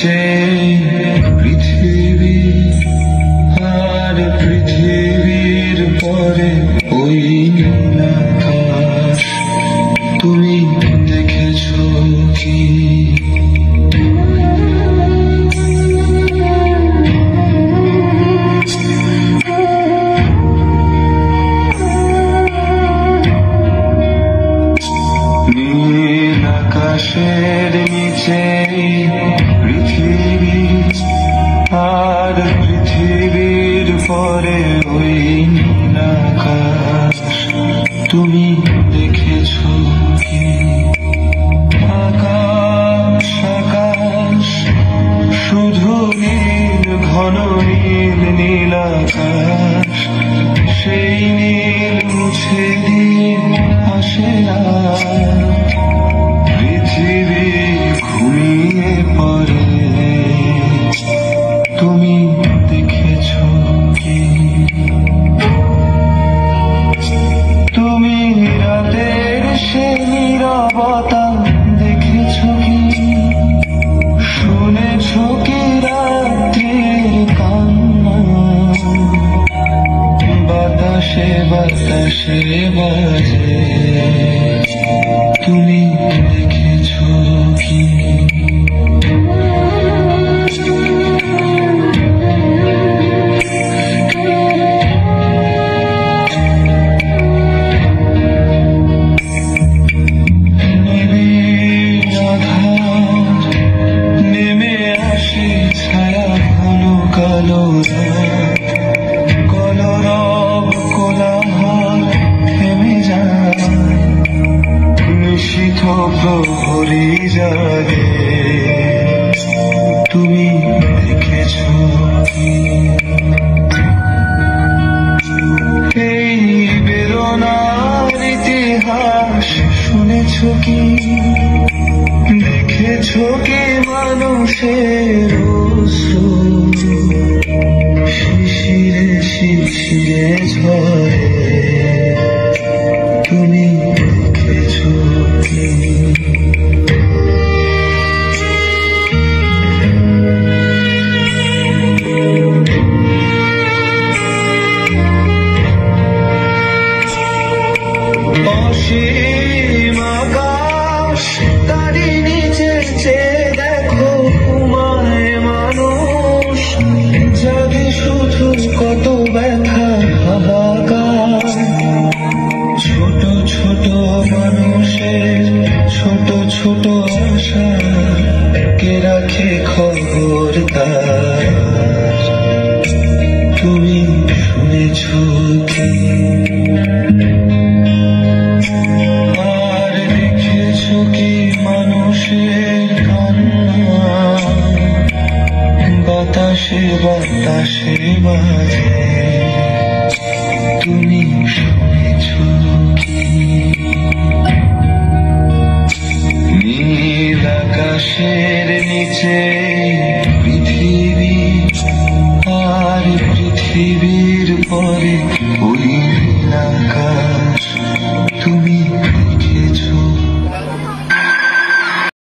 নিচে পৃথিবী, আর পৃথিবীর পরে ওই নীল আকাশ। তুমি দেখেছো কি? নীল আকাশের নিচে পৃথিবী, আর পৃথিবীর পরে ওই নীল আকাশ। তুমি দেখেছো কি? আকাশ আকাশ শুধু নীল, ঘন নীল নীল আকাশ। সেই নীল মুছে দিয়ে আসে না, পৃথিবী ঘুমিয়ে পড়ে। তুমি দেখেছো কি? তুমি রাতের সে নীরবতা দেখেছো কি? শুনেছো কি রাত্রির কান্না? বাতাসে বাতাসে বাজে। তুমি দেখেছো কি? নেমে আসে ছায়া ঘন কালো রাত, কলরব কোলাহল থেমে যায়, নিশীথ প্রহরী জাগে। তুমি দেখেছো কি? এই বেদনার ইতিহাস শুনেছো কি? দেখেছো কি মানুষের অশ্রু শিশিরে শিশিরে ঝরে? তুমি দেখেছো কি? অসীম আকাশ, তারই নিচে চেয়ে দেখো ঘুমায় মানুষ, জাগে শুধু কত ব্যথা হাহাকার। ছোট ছোট মানুষের ছোট ছোট আশা, কে রাখে খবর তার? তুমি শুনেছো কি? আর দেখেছো কি মানুষের কান্না? বাতাসে বাতাসে বাজে। তুমি